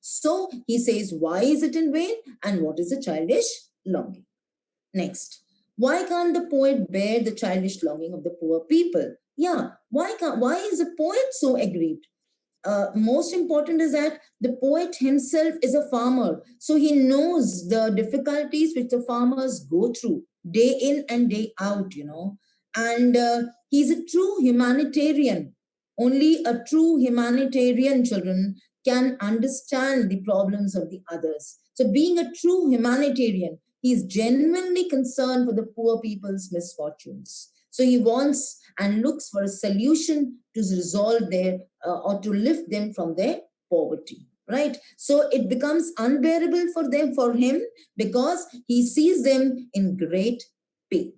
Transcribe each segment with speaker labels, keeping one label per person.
Speaker 1: So he says, why is it in vain and what is the childish longing? Next, why can't the poet bear the childish longing of the poor people? Yeah, why is the poet so aggrieved? Most important is that the poet himself is a farmer, so he knows the difficulties which the farmers go through day in and day out, and he's a true humanitarian. Only a true humanitarian, children, can understand the problems of the others. So being a true humanitarian, he is genuinely concerned for the poor people's misfortunes. So he wants and looks for a solution to resolve their or to lift them from their poverty, right? So it becomes unbearable for him, because he sees them in great pain.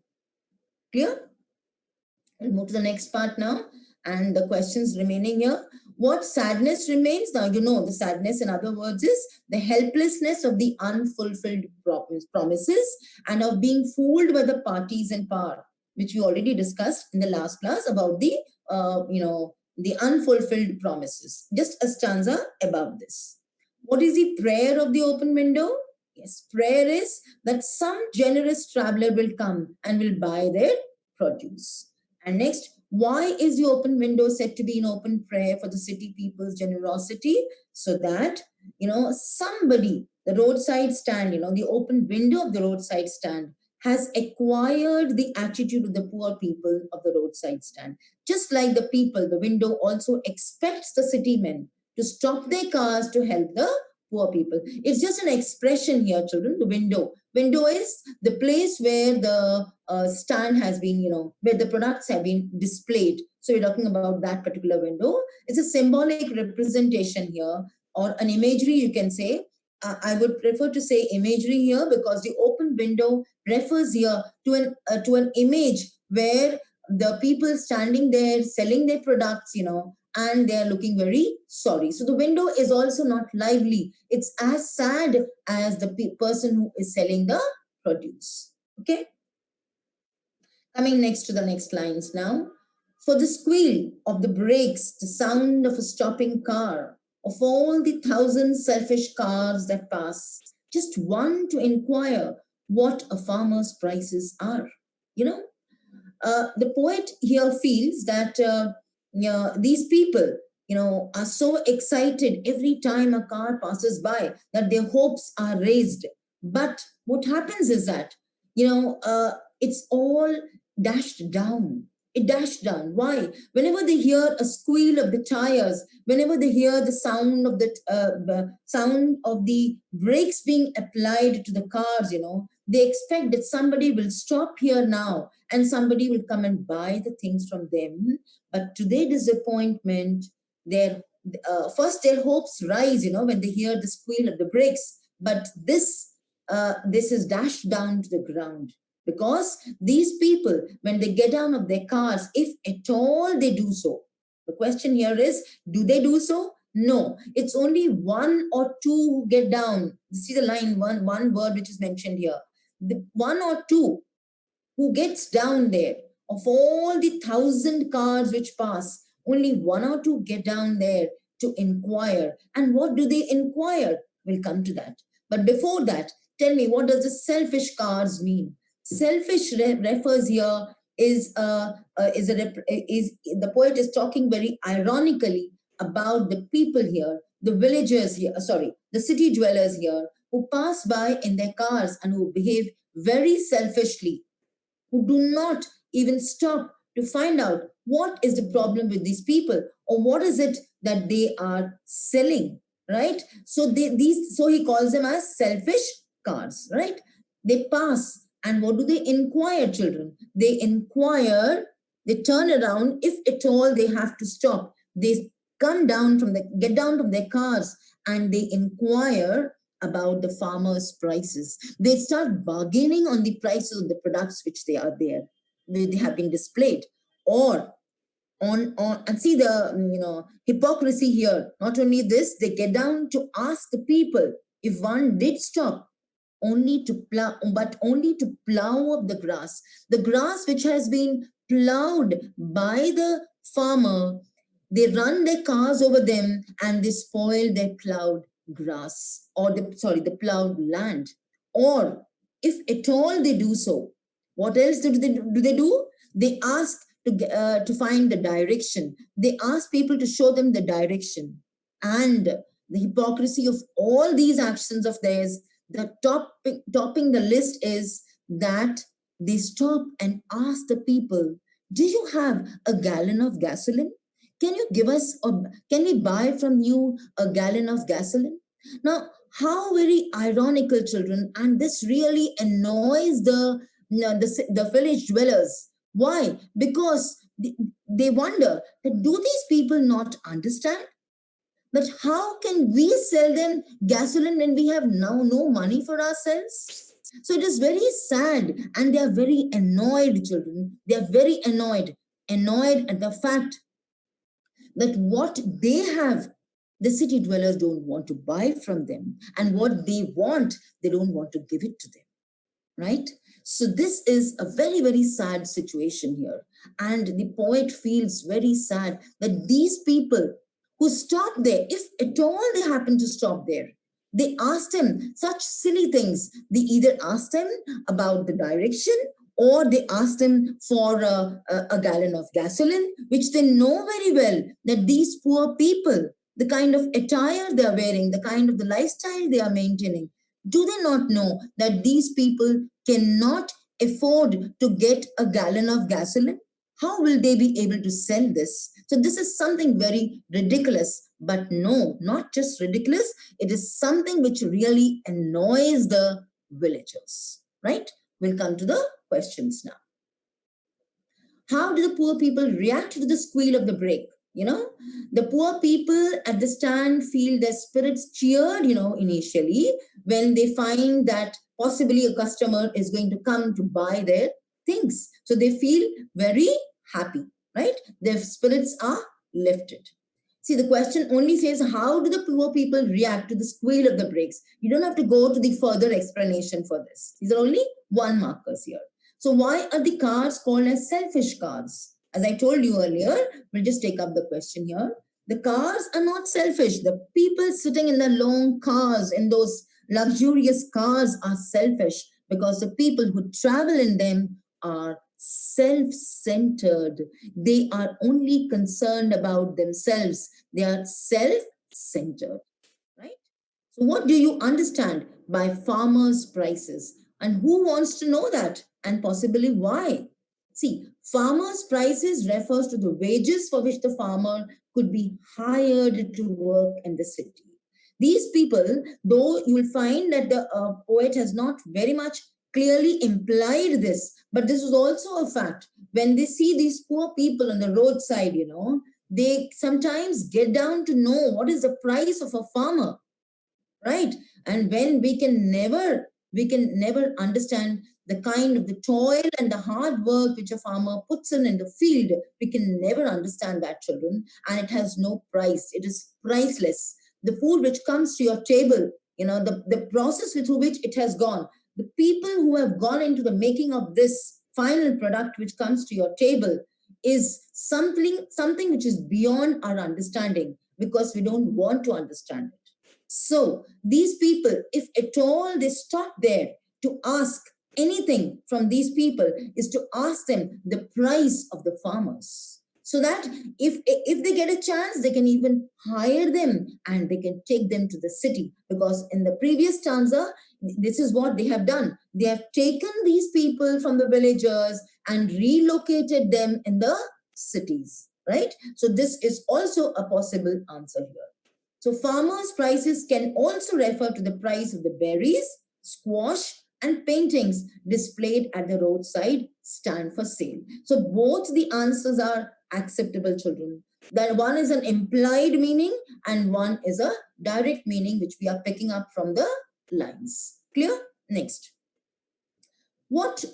Speaker 1: Clear? We'll move to the next part now, and the questions remaining here. What sadness remains? Now, the sadness, in other words, is the helplessness of the unfulfilled promises and of being fooled by the parties in power, which we already discussed in the last class about the unfulfilled promises. Just a stanza above this. What is the prayer of the open window? Yes, prayer is that some generous traveler will come and will buy their produce. And next, why is the open window said to be an open prayer for the city people's generosity? So that, somebody, the roadside stand, the open window of the roadside stand has acquired the attitude of the poor people of the roadside stand. Just like the people, the window also expects the city men to stop their cars to help the poor people. It's just an expression here, children. The window. Window is the place where the stand has been, where the products have been displayed. So we're talking about that particular window. It's a symbolic representation here, or an imagery, you can say. I would prefer to say imagery here, because the open window refers here to an image where the people standing there selling their products, and they're looking very sorry. So the window is also not lively. It's as sad as the person who is selling the produce. Okay. Coming next to the next lines now. For the squeal of the brakes, the sound of a stopping car, of all the thousand selfish cars that pass, just one to inquire what a farmer's prices are. The poet here feels that these people, are so excited every time a car passes by that their hopes are raised. But what happens is that, it's all dashed down. It dashed down. Why? Whenever they hear a squeal of the tires, whenever they hear the sound of the brakes being applied to the cars, they expect that somebody will stop here now and somebody will come and buy the things from them. But to their disappointment, first their hopes rise, when they hear the squeal of the brakes. But this is dashed down to the ground. Because these people, when they get down of their cars, if at all they do so, the question here is, do they do so? No, it's only one or two who get down. You see the line, one word which is mentioned here. The one or two who gets down there, of all the 1,000 cars which pass, only one or two get down there to inquire. And what do they inquire? We'll come to that. But before that, tell me, what does the selfish cars mean? Selfish refers here is the poet is talking very ironically about the people here, the villagers here, the city dwellers here, who pass by in their cars and who behave very selfishly, who do not even stop to find out what is the problem with these people, or what is it that they are selling, right? So so he calls them as selfish cars, right? They pass, and what do they inquire, children? They inquire, they turn around, if at all they have to stop. They get down from their cars, and they inquire about the farmers' prices. They start bargaining on the prices of the products which they have been displayed. Or and see the hypocrisy here. Not only this, they get down to ask the people if one did stop, only to plow up the grass which has been plowed by the farmer. They run their cars over them and they spoil their plowed grass, or the plowed land. Or if at all they do so, what else do? They ask to find the direction. They ask people to show them the direction. And the hypocrisy of all these actions of theirs, topping the list is that they stop and ask the people, do you have a gallon of gasoline? Can you give us, or can we buy from you a gallon of gasoline? Now, how very ironical, children, and this really annoys the village dwellers. Why? Because they wonder that, do these people not understand that how can we sell them gasoline when we have now no money for ourselves? So it is very sad, and they are very annoyed, children. They are very annoyed at the fact that what they have, the city dwellers don't want to buy from them, and what they want, they don't want to give it to them, right? So this is a very, very sad situation here. And the poet feels very sad that these people who stop there, if at all they happen to stop there, they asked him such silly things. They either asked him about the direction, or they asked him for a gallon of gasoline, which they know very well that these poor people, the kind of attire they are wearing, the kind of the lifestyle they are maintaining, do they not know that these people cannot afford to get a gallon of gasoline? How will they be able to sell this? So this is something very ridiculous. But no, not just ridiculous, it is something which really annoys the villagers, right? We'll come to the questions now. How do the poor people react to the squeal of the brake? The poor people at the stand feel their spirits cheered, initially, when they find that possibly a customer is going to come to buy their things. So they feel very happy, right? Their spirits are lifted. See, the question only says, how do the poor people react to the squeal of the brakes? You don't have to go to the further explanation for this. These are only one markers here. So why are the cars called as selfish cars? As I told you earlier, we'll just take up the question here. The cars are not selfish. The people sitting in the long cars, in those luxurious cars, are selfish, because the people who travel in them are self-centered. They are only concerned about themselves. They are self-centered, right? So what do you understand by farmers' prices? And who wants to know that? And possibly why? See, farmers' prices refers to the wages for which the farmer could be hired to work in the city. These people, though you will find that the poet has not very much clearly implied this, but this is also a fact. When they see these poor people on the roadside, they sometimes get down to know what is the price of a farmer, right? And when we can never understand the kind of the toil and the hard work which a farmer puts in the field, we can never understand that, children. And it has no price. It is priceless. The food which comes to your table, the process through which it has gone, the people who have gone into the making of this final product which comes to your table, is something which is beyond our understanding, because we don't want to understand it. So these people, if at all they stop there to ask anything from these people, is to ask them the price of the farmers. So that if they get a chance, they can even hire them and they can take them to the city. Because in the previous stanza, this is what they have done. They have taken these people from the villagers and relocated them in the cities, right? So this is also a possible answer here. So farmers' prices can also refer to the price of the berries, squash, and paintings displayed at the roadside stand for sale. So both the answers are acceptable, children. That one is an implied meaning and one is a direct meaning, which we are picking up from the lines. Clear? Next. What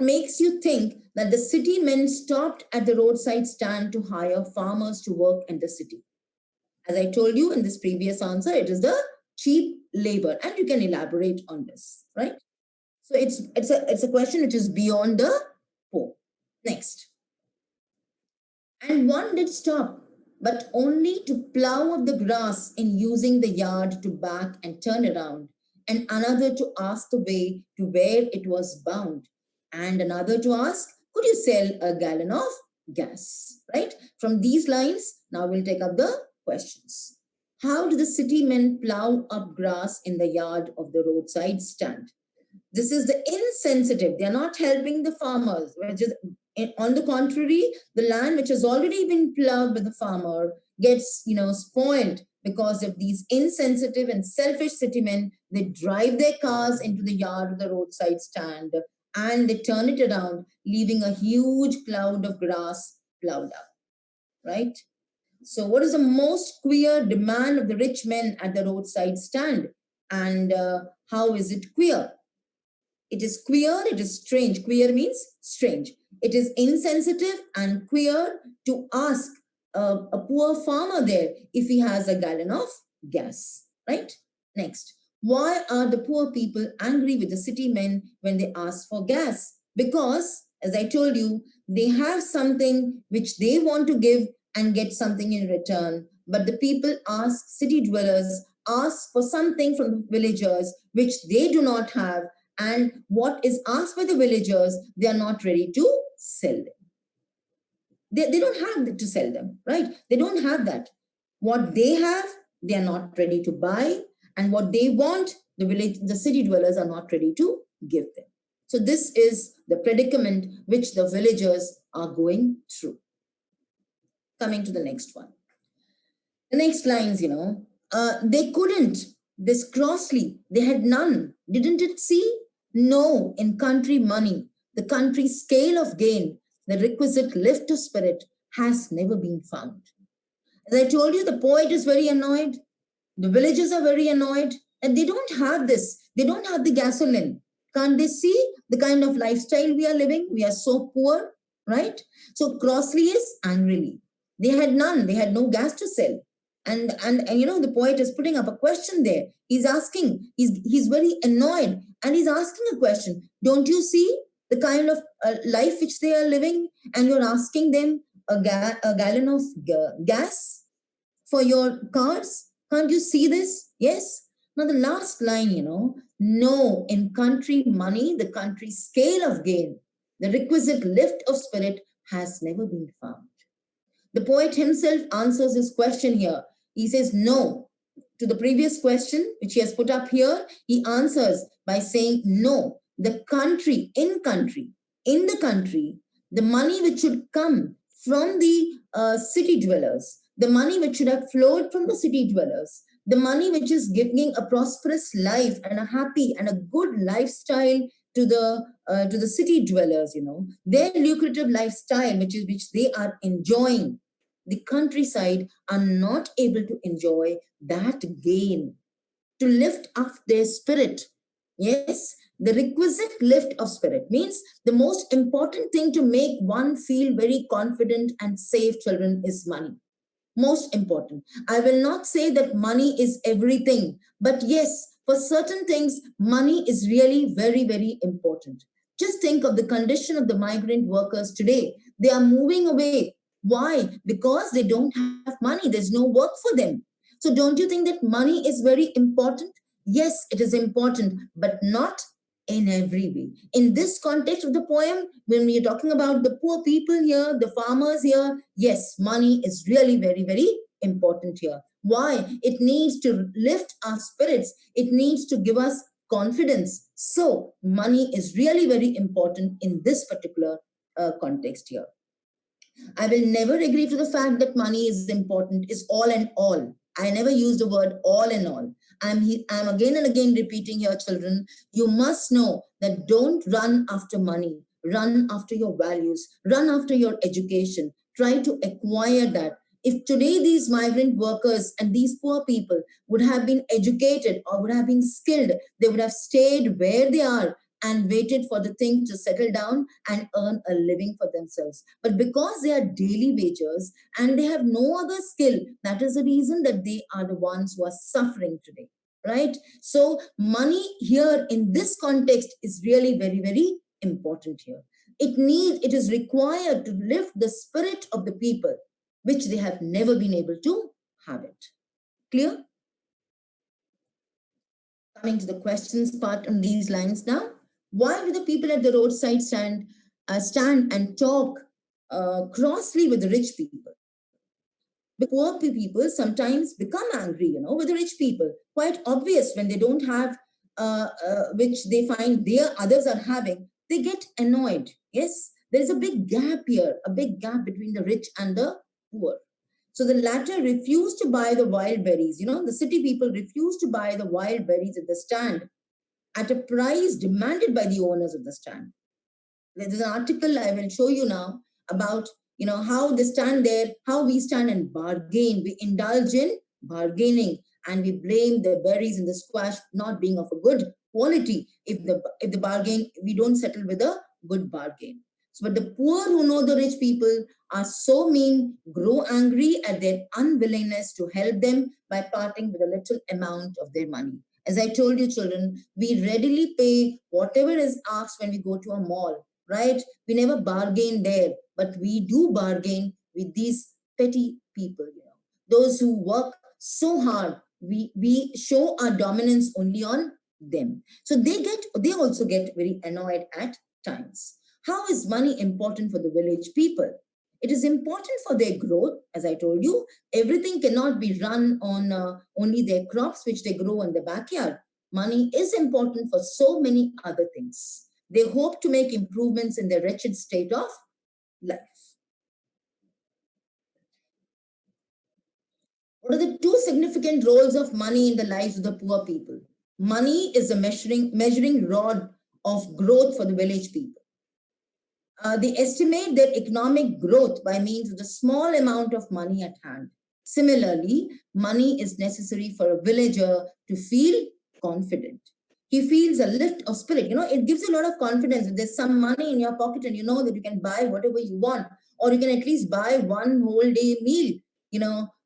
Speaker 1: makes you think that the city men stopped at the roadside stand to hire farmers to work in the city? As I told you in this previous answer, it is the cheap labor, and you can elaborate on this, right? So it's a question which is beyond the poem. Next. And one did stop but only to plow up the grass in using the yard to back and turn around, and another to ask the way to where it was bound, and another to ask, could you sell a gallon of gas? Right? From these lines, now we'll take up the questions. How do the city men plow up grass in the yard of the roadside stand? This is the insensitive. They are not helping the farmers. Which is, on the contrary, the land which has already been plowed by the farmer gets, spoiled because of these insensitive and selfish city men. They drive their cars into the yard of the roadside stand and they turn it around, leaving a huge cloud of grass plowed up. Right? So, what is the most queer demand of the rich men at the roadside stand? And how is it queer? It is queer, it is strange. Queer means strange. It is insensitive and queer to ask a poor farmer there if he has a gallon of gas, right? Next, why are the poor people angry with the city men when they ask for gas? Because, as I told you, they have something which they want to give and get something in return. But the people ask, city dwellers ask for something from the villagers which they do not have, and what is asked by the villagers, they are not ready to sell them. They don't have to sell them, right? They don't have that. What they have, they are not ready to buy, and what they want, the city dwellers are not ready to give them. So this is the predicament which the villagers are going through. Coming to the next one. The next lines, they couldn't, this crossly, they had none. Didn't it see? No, in country money, the country scale of gain, the requisite lift of spirit has never been found. As I told you, the poet is very annoyed. The villagers are very annoyed, and they don't have this. They don't have the gasoline. Can't they see the kind of lifestyle we are living? We are so poor, right? So crossly is angrily. They had none. They had no gas to sell. And the poet is putting up a question there. He's asking. He's very annoyed, and he's asking a question. Don't you see the kind of life which they are living? And you're asking them a gallon of gas for your cars? Can't you see this? Yes. Now, the last line, no, in country money, the country scale of gain, the requisite lift of spirit has never been found. The poet himself answers his question here. He says no to the previous question, which he has put up here. He answers by saying no, the country, in the country, the money which should come from the city dwellers, the money which should have flowed from the city dwellers, the money which is giving a prosperous life and a happy and a good lifestyle to the city dwellers, their lucrative lifestyle which they are enjoying, the countryside are not able to enjoy that gain to lift up their spirit. Yes, the requisite lift of spirit means the most important thing to make one feel very confident and safe, children, is money. Most important. I will not say that money is everything, but yes, for certain things, money is really very, very important. Just think of the condition of the migrant workers today. They are moving away. Why? Because they don't have money. There's no work for them. So don't you think that money is very important? Yes, it is important, but not in every way. In this context of the poem, when we are talking about the poor people here, the farmers here, yes, money is really very, very important here. Why? It needs to lift our spirits. It needs to give us confidence. So money is really very important in this particular context here. I will never agree to the fact that money is important, is all and all. I never use the word all and all. I'm again and again repeating here, children, you must know that don't run after money. Run after your values. Run after your education. Try to acquire that. If today these migrant workers and these poor people would have been educated or would have been skilled, they would have stayed where they are and waited for the thing to settle down and earn a living for themselves. But because they are daily wagers and they have no other skill, that is the reason that they are the ones who are suffering today, right? So money here in this context is really very, very important here. It is required to lift the spirit of the people. which they have never been able to have it. Clear? Coming to the questions part on these lines now. Why do the people at the roadside stand and talk crossly with the rich people? The poor people sometimes become angry, with the rich people. Quite obvious when they don't have, which they find their others are having, they get annoyed. Yes, there is a big gap here, a big gap between the rich and the poor. So the latter refuse to buy the wild berries. The city people refuse to buy the wild berries at the stand at a price demanded by the owners of the stand. There's an article I will show you now about how they stand there, how we stand and bargain. We indulge in bargaining and we blame the berries and the squash not being of a good quality if the bargain we don't settle with a good bargain. So, but the poor who know the rich people are so mean, grow angry at their unwillingness to help them by parting with a little amount of their money. As I told you, children, we readily pay whatever is asked when we go to a mall, right? We never bargain there, but we do bargain with these petty people, those who work so hard. We show our dominance only on them. So they also get very annoyed at times. How is money important for the village people? It is important for their growth. As I told you, everything cannot be run on only their crops which they grow in the backyard. Money is important for so many other things. They hope to make improvements in their wretched state of life. What are the two significant roles of money in the lives of the poor people? Money is a measuring rod of growth for the village people. They estimate their economic growth by means of the small amount of money at hand. Similarly, money is necessary for a villager to feel confident. He feels a lift of spirit. It gives you a lot of confidence. If there's some money in your pocket and you know that you can buy whatever you want, or you can at least buy one whole day meal,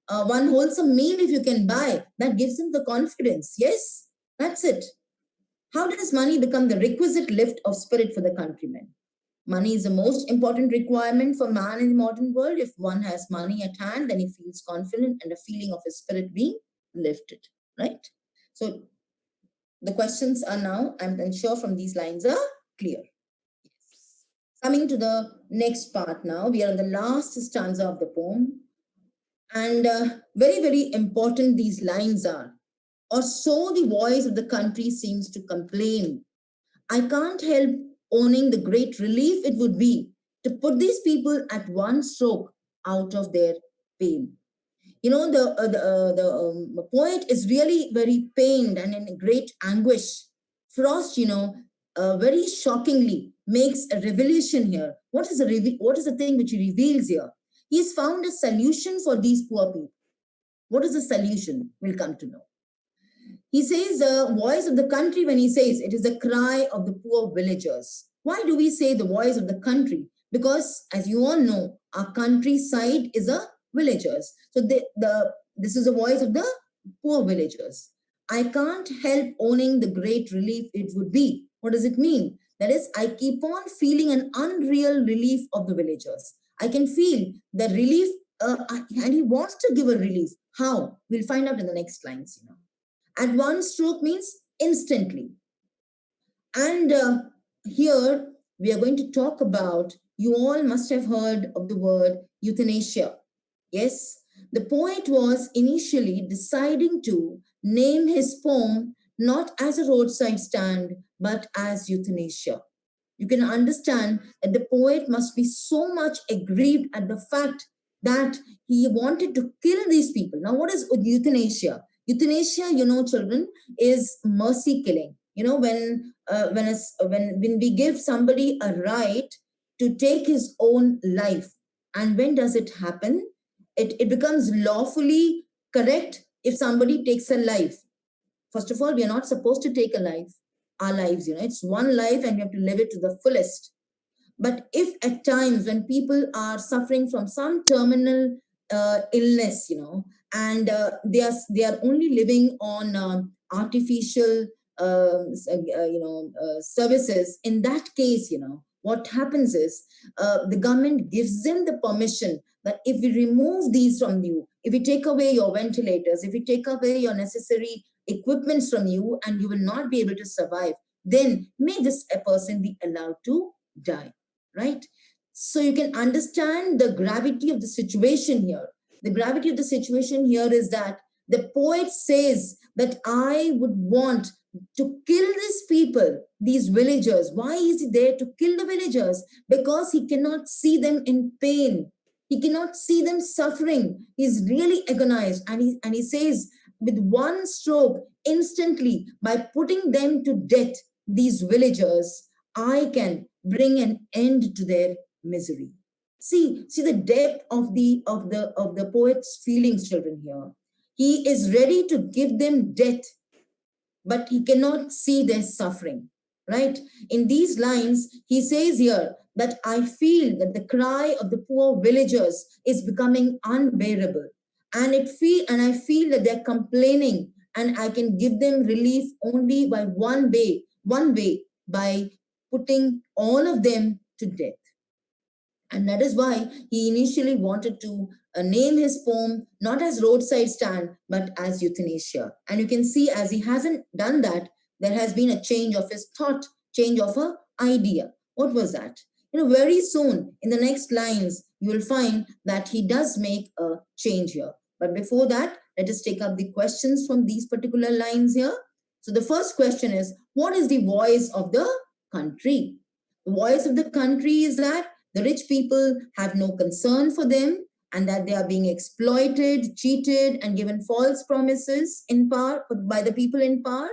Speaker 1: one wholesome meal if you can buy, that gives him the confidence. Yes, that's it. How does money become the requisite lift of spirit for the countrymen? Money is the most important requirement for man in the modern world. If one has money at hand, then he feels confident and a feeling of his spirit being lifted, right? So the questions are now, I'm sure from these lines are clear. Coming to the next part now, we are on the last stanza of the poem. And very, very important these lines are. Or so the voice of the country seems to complain. I can't help owning the great relief it would be to put these people at one stroke out of their pain. The poet is really very pained and in great anguish. Frost, very shockingly makes a revelation here. What is the thing which he reveals here? He's found a solution for these poor people. What is the solution? We'll come to know. He says the voice of the country when he says it is the cry of the poor villagers. Why do we say the voice of the country? Because as you all know, our countryside is a villagers. So this is the voice of the poor villagers. I can't help owning the great relief it would be. What does it mean? That is, I keep on feeling an unreal relief of the villagers. I can feel the relief, and he wants to give a relief. How? We'll find out in the next lines. At one stroke means instantly. And here we are going to talk about, you all must have heard of the word euthanasia. Yes, the poet was initially deciding to name his poem not as a roadside stand, but as euthanasia. You can understand that the poet must be so much aggrieved at the fact that he wanted to kill these people. Now, what is euthanasia? Euthanasia, children, is mercy killing. When we give somebody a right to take his own life, and when does it happen? It becomes lawfully correct if somebody takes a life. First of all, we are not supposed to take our lives. It's one life and we have to live it to the fullest. But if at times when people are suffering from some terminal illness, and they are only living on artificial services, in that case, what happens is the government gives them the permission that if we remove these from you, if we take away your ventilators, if we take away your necessary equipments from you, and you will not be able to survive, then may this a person be allowed to die, right? So you can understand the gravity of the situation here. The gravity of the situation here is that the poet says that I would want to kill these people, these villagers. Why is he there to kill the villagers? Because he cannot see them in pain. He cannot see them suffering. He's really agonized. And he says, with one stroke, instantly, by putting them to death, these villagers, I can bring an end to their misery. See the depth of the poet's feelings, children, here. He is ready to give them death, but he cannot see their suffering, right? In these lines, he says here that I feel that the cry of the poor villagers is becoming unbearable. And I feel that they're complaining, and I can give them relief only by one way, by putting all of them to death. And that is why he initially wanted to name his poem not as Roadside Stand, but as Euthanasia. And you can see, as he hasn't done that, there has been a change of his thought, change of a idea. What was that? Very soon in the next lines, you will find that he does make a change here. But before that, let us take up the questions from these particular lines here. So the first question is, what is the voice of the country? The voice of the country is that the rich people have no concern for them, and that they are being exploited, cheated, and given false promises in power by the people in power,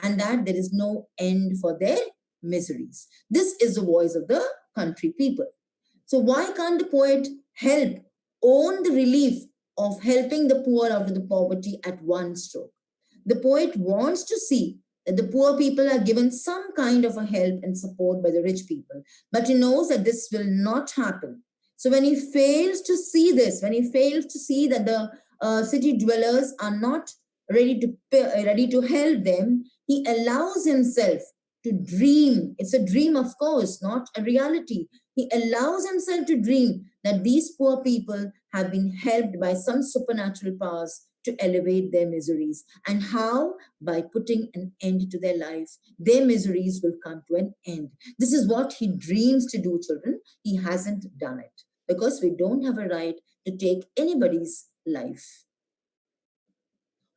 Speaker 1: and that there is no end for their miseries. This is the voice of the country people. So why can't the poet help own the relief of helping the poor out of the poverty at one stroke? The poet wants to see that the poor people are given some kind of a help and support by the rich people, but he knows that this will not happen. So when he fails to see this, when he fails to see that the city dwellers are not ready to help them, he allows himself to dream. It's a dream, of course, not a reality. He allows himself to dream that these poor people have been helped by some supernatural powers to elevate their miseries. And how? By putting an end to their life, their miseries will come to an end. This is what he dreams to do, children. He hasn't done it, because we don't have a right to take anybody's life.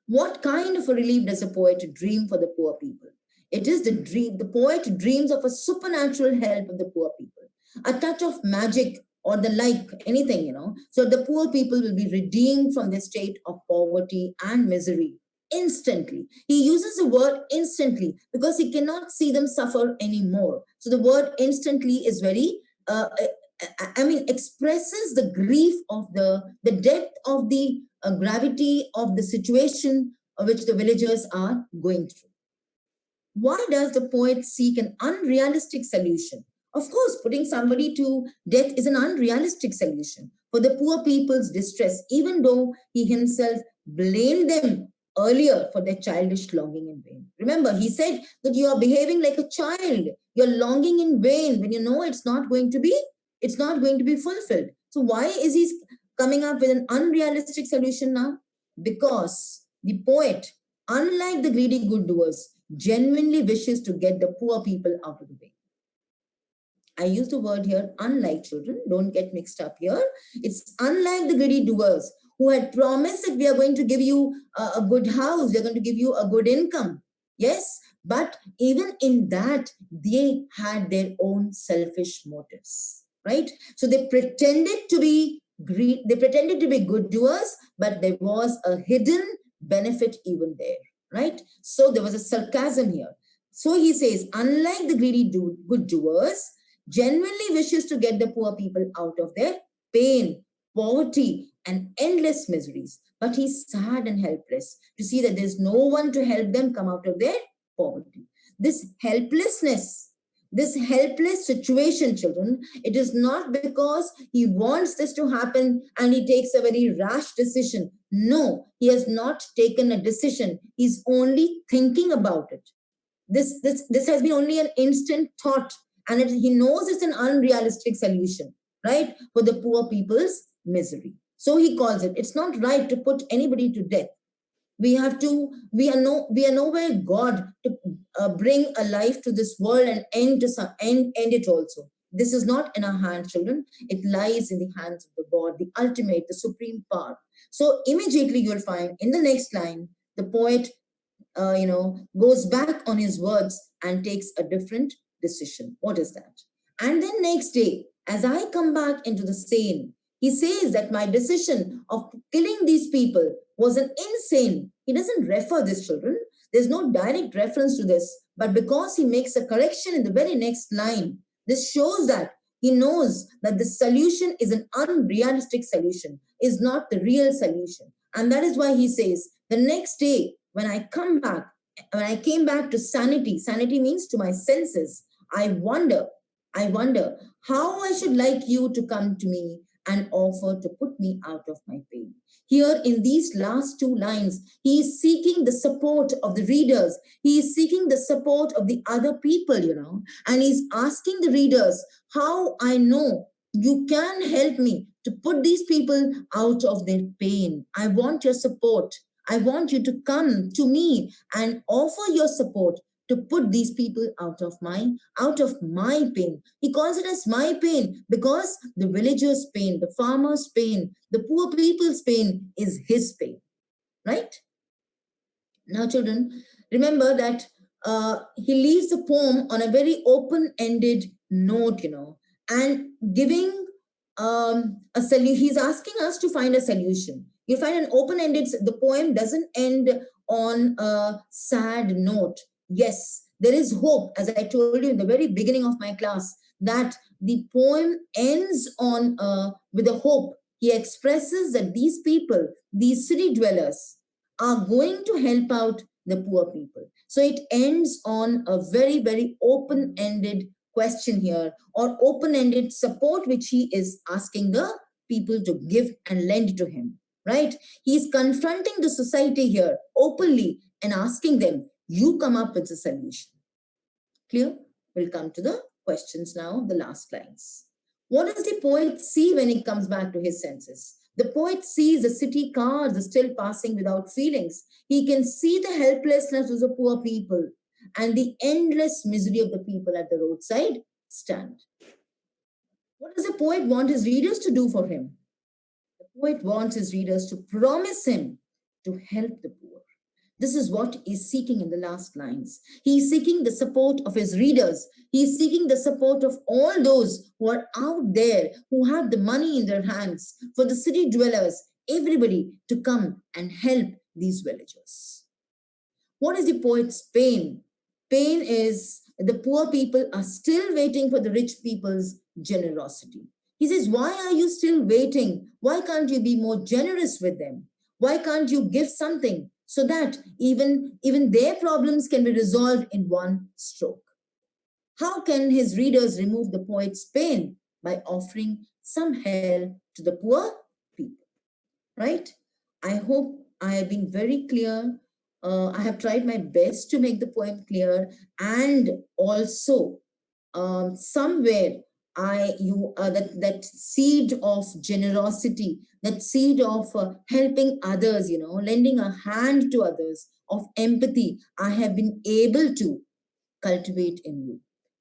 Speaker 1: What kind of a relief does a poet dream for the poor people? It is the dream. The poet dreams of a supernatural help of the poor people, a touch of magic or the like, anything. So the poor people will be redeemed from their state of poverty and misery instantly. He uses the word instantly because he cannot see them suffer anymore. So the word instantly is very, expresses the grief of the depth of the gravity of the situation which the villagers are going through. Why does the poet seek an unrealistic solution? Of course, putting somebody to death is an unrealistic solution for the poor people's distress, even though he himself blamed them earlier for their childish longing in vain. Remember, he said that you are behaving like a child. You're longing in vain when you know it's not going to be fulfilled. So why is he coming up with an unrealistic solution now? Because the poet, unlike the greedy good doers, genuinely wishes to get the poor people out of the way. I use the word here, unlike, children. Don't get mixed up here. It's unlike the greedy doers who had promised that we are going to give you a good house, we are going to give you a good income. Yes, but even in that, they had their own selfish motives, right? So they pretended to be good doers, but there was a hidden benefit even there, right? So there was a sarcasm here. So he says, unlike the greedy good doers, genuinely wishes to get the poor people out of their pain, poverty, and endless miseries. But he's sad and helpless to see that there's no one to help them come out of their poverty. This helplessness, this helpless situation, children, it is not because he wants this to happen and he takes a very rash decision. No, he has not taken a decision. He's only thinking about it. This has been only an instant thought, and he knows it's an unrealistic solution, right, for the poor people's misery. So he calls it, it's not right to put anybody to death. We have to, we are nowhere God to bring a life to this world and end it also. This is not in our hands, children. It lies in the hands of the God, the ultimate, the supreme power. So immediately you'll find in the next line, the poet goes back on his words and takes a different decision. What is that? And then next day, as I come back into the scene, he says that my decision of killing these people was an insane. He doesn't refer this, children. There's no direct reference to this, but because he makes a correction in the very next line, this shows that he knows that the solution is an unrealistic solution, is not the real solution. And that is why he says, the next day, when I come back, when I came back to sanity, sanity means to my senses, I wonder how I should like you to come to me and offer to put me out of my pain. Here in these last two lines, he is seeking the support of the readers. He is seeking the support of the other people, and he's asking the readers, how I know you can help me to put these people out of their pain. I want your support. I want you to come to me and offer your support to put these people out of my pain. He calls it as my pain because the villagers' pain, the farmers' pain, the poor people's pain is his pain. Right? Now, children, remember that he leaves the poem on a very open-ended note, and giving a solution. He's asking us to find a solution. You find an open-ended, the poem doesn't end on a sad note. Yes, there is hope, as I told you in the very beginning of my class, that the poem ends on with a hope. He expresses that these people, these city dwellers, are going to help out the poor people. So it ends on a very, very open-ended question here, or open-ended support which he is asking the people to give and lend to him, right? He's confronting the society here openly and asking them, you come up with a solution. Clear? We'll come to the questions now, the last lines. What does the poet see when he comes back to his senses? The poet sees the city cars still passing without feelings. He can see the helplessness of the poor people and the endless misery of the people at the roadside stand. What does the poet want his readers to do for him? The poet wants his readers to promise him to help the poor. This is what he's seeking in the last lines. He's seeking the support of his readers. He's seeking the support of all those who are out there, who have the money in their hands, for the city dwellers, everybody to come and help these villagers. What is the poet's pain? Pain is the poor people are still waiting for the rich people's generosity. He says, why are you still waiting? Why can't you be more generous with them? Why can't you give something so that even their problems can be resolved in one stroke? How can his readers remove the poet's pain? By offering some help to the poor people, right? I hope I have been very clear. I have tried my best to make the poem clear, and also somewhere that seed of generosity, that seed of helping others, lending a hand to others, of empathy, I have been able to cultivate in you.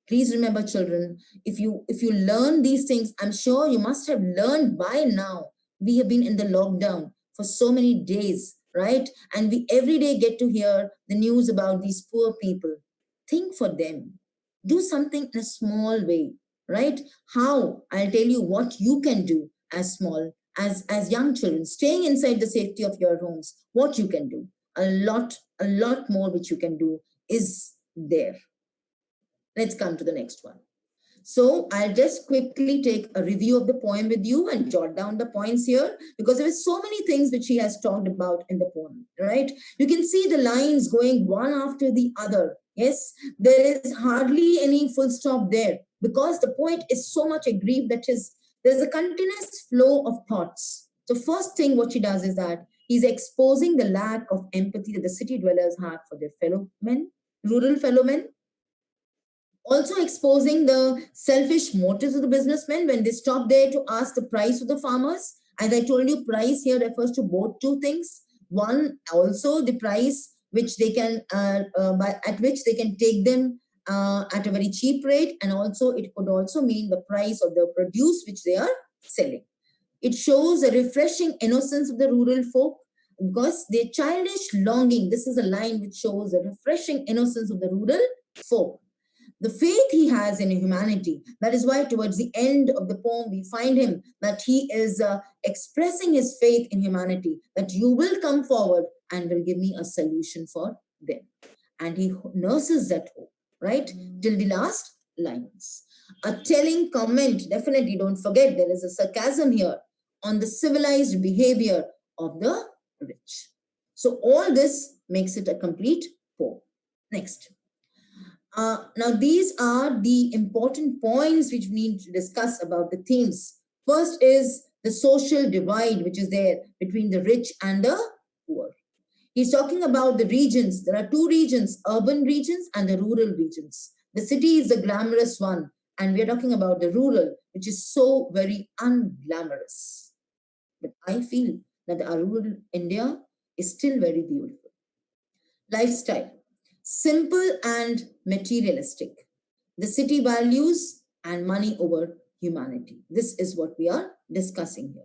Speaker 1: Please remember, children, if you learn these things, I'm sure you must have learned by now. We have been in the lockdown for so many days, right? And we every day get to hear the news about these poor people. Think for them. Do something in a small way, right? How? I'll tell you what you can do as small, as young children, staying inside the safety of your homes. What you can do. A lot more which you can do is there. Let's come to the next one. So I'll just quickly take a review of the poem with you and jot down the points here, because there are so many things which he has talked about in the poem, right? You can see the lines going one after the other. Yes, there is hardly any full stop there because the poet is so much aggrieved that there's a continuous flow of thoughts. So first thing what he does is that he's exposing the lack of empathy that the city dwellers have for their fellow men, rural fellow men. Also exposing the selfish motives of the businessmen when they stop there to ask the price of the farmers. As I told you, price here refers to both two things. One, also the price which they can at which they can take them at a very cheap rate, and also it could also mean the price of the produce which they are selling. It shows a refreshing innocence of the rural folk because their childish longing. This is a line which shows a refreshing innocence of the rural folk, the faith he has in humanity. That is why towards the end of the poem we find him that he is expressing his faith in humanity, that you will come forward and will give me a solution for them. And he nurses that hope, right, till the last lines. A telling comment, definitely don't forget, there is a sarcasm here on the civilized behavior of the rich. So all this makes it a complete poem. Next. Now, these are the important points which we need to discuss about the themes. First is the social divide which is there between the rich and the poor. He's talking about the regions. There are two regions, urban regions and the rural regions. The city is the glamorous one, and we are talking about the rural, which is so very unglamorous. But I feel that our rural India is still very beautiful. Lifestyle, simple and materialistic. The city values and money over humanity. This is what we are discussing here.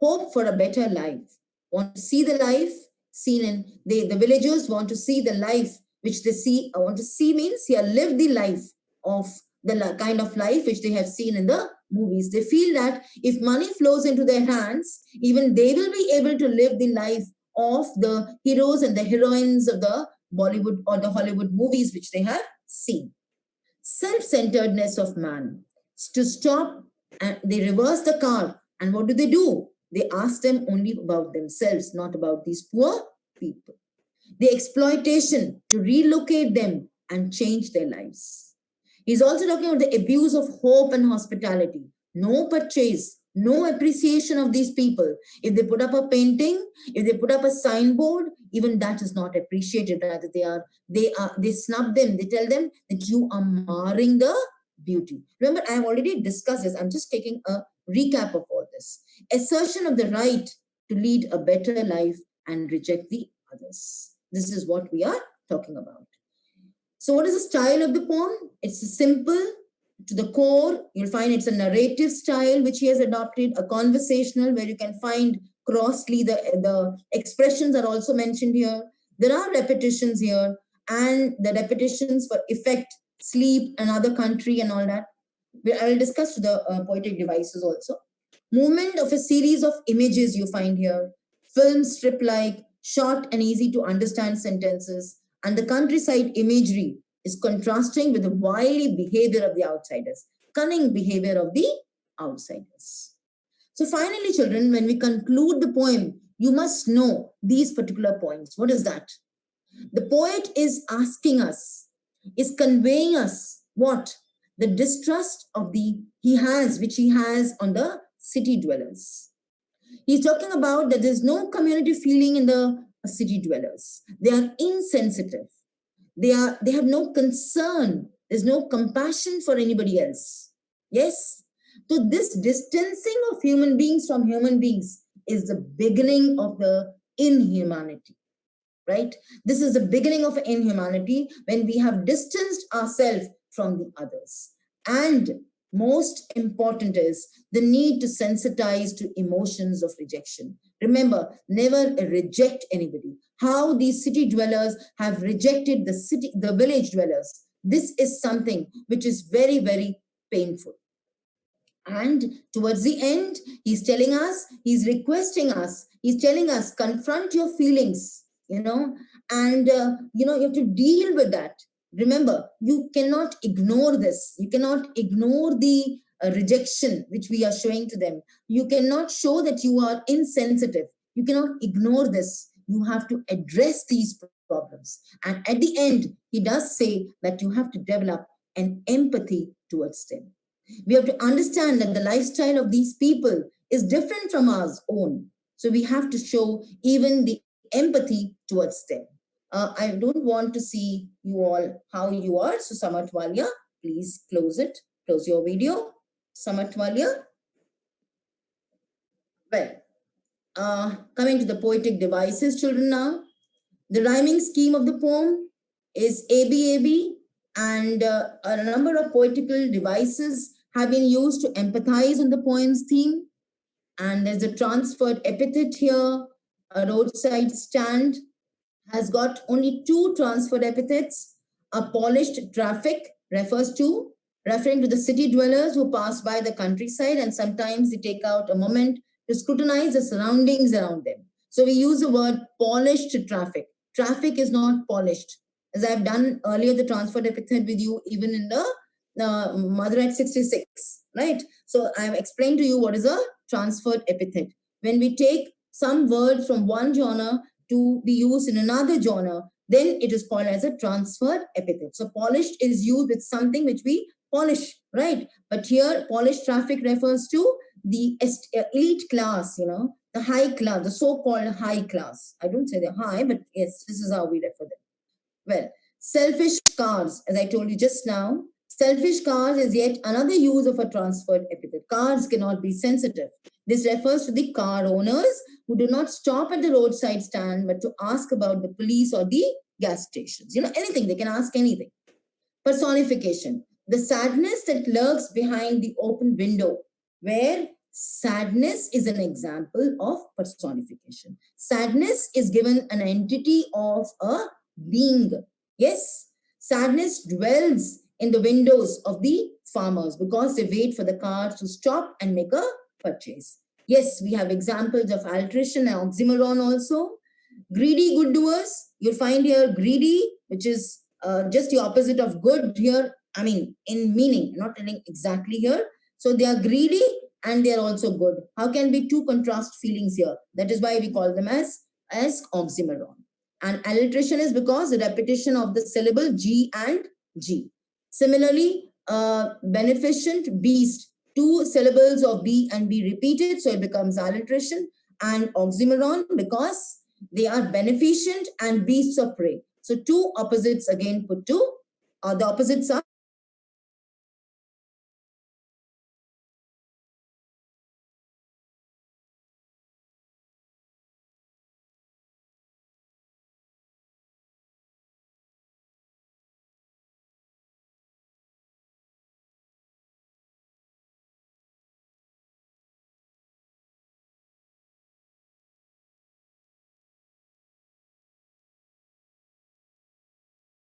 Speaker 1: Hope for a better life. Want to see the life seen in the villagers want to see the life which they see. I want to see means here live the life of the kind of life which they have seen in the movies. They feel that if money flows into their hands, even they will be able to live the life of the heroes and the heroines of the Bollywood or the Hollywood movies which they have seen. Self-centeredness of man. To stop, and they reverse the car. And what do? They ask them only about themselves, not about these poor people. The exploitation to relocate them and change their lives. He's also talking about the abuse of hope and hospitality. No purchase, no appreciation of these people. If they put up a painting, if they put up a signboard, even that is not appreciated. Rather, they snub them. They tell them that you are marring the beauty. Remember, I have already discussed this. I'm just taking a recap of all this. Assertion of the right to lead a better life and reject the others. This is what we are talking about. So what is the style of the poem? It's simple to the core. You'll find it's a narrative style which he has adopted, a conversational where you can find crossly the expressions are also mentioned here. There are repetitions here, and the repetitions for effect, sleep, another country and all that. I will discuss the poetic devices also. Movement of a series of images you find here. Film strip-like, short and easy to understand sentences, and the countryside imagery is contrasting with the wily behavior of the outsiders, cunning behavior of the outsiders. So finally, children, when we conclude the poem, you must know these particular points. What is that? The poet is asking us, is conveying us what? The distrust of which he has on the city dwellers. He's talking about that there's no community feeling in the city dwellers. They are insensitive. They have no concern. There's no compassion for anybody else. Yes? So this distancing of human beings from human beings is the beginning of the inhumanity. Right? This is the beginning of inhumanity when we have distanced ourselves from the others. And most important is the need to sensitize to emotions of rejection. Remember, never reject anybody. How these city dwellers have rejected the village dwellers. This is something which is very, very painful. And towards the end, he's telling us, he's requesting us, he's telling us, confront your feelings, and, you have to deal with that. Remember, you cannot ignore this. You cannot ignore the rejection which we are showing to them. You cannot show that you are insensitive. You cannot ignore this. You have to address these problems. And at the end, he does say that you have to develop an empathy towards them. We have to understand that the lifestyle of these people is different from our own. So we have to show even the empathy towards them. I don't want to see you all how you are. So Samarth Walia, Please close it. Close your video. Samat Walia. Well, coming to the poetic devices, children now. The rhyming scheme of the poem is ABAB, and a number of poetical devices have been used to empathize on the poem's theme. And there's a transferred epithet here. A roadside stand has got only two transferred epithets. A polished traffic referring to the city dwellers who pass by the countryside, and sometimes they take out a moment to scrutinize the surroundings around them. So we use the word polished traffic. Traffic is not polished. As I've done earlier, the transferred epithet with you, even in the Mother at 66, right? So I've explained to you what is a transferred epithet. When we take some word from one genre to be used in another genre, then it is called as a transferred epithet. So polished is used with something which we polish, right? But here, polished traffic refers to the elite class, the high class, the so-called high class. I don't say they're high, but yes, this is how we refer them. Well, selfish cars, as I told you just now, selfish cars is yet another use of a transferred epithet. Cars cannot be sensitive. This refers to the car owners who do not stop at the roadside stand, but to ask about the police or the gas stations. Anything, they can ask anything. Personification, the sadness that lurks behind the open window, where sadness is an example of personification. Sadness is given an entity of a being. Yes, sadness dwells in the windows of the farmers because they wait for the cars to stop and make a purchase. Yes, we have examples of alliteration and oxymoron also. Greedy good doers, you'll find here greedy, which is just the opposite of good here. I mean, in meaning, I'm not telling exactly here. So they are greedy and they are also good. How can be two contrast feelings here? That is why we call them as oxymoron. And alliteration is because the repetition of the syllable G and G. Similarly, beneficent beast, two syllables of B and B repeated, so it becomes alliteration. And oxymoron because they are beneficent and beasts of prey. So two opposites again put to, the opposites are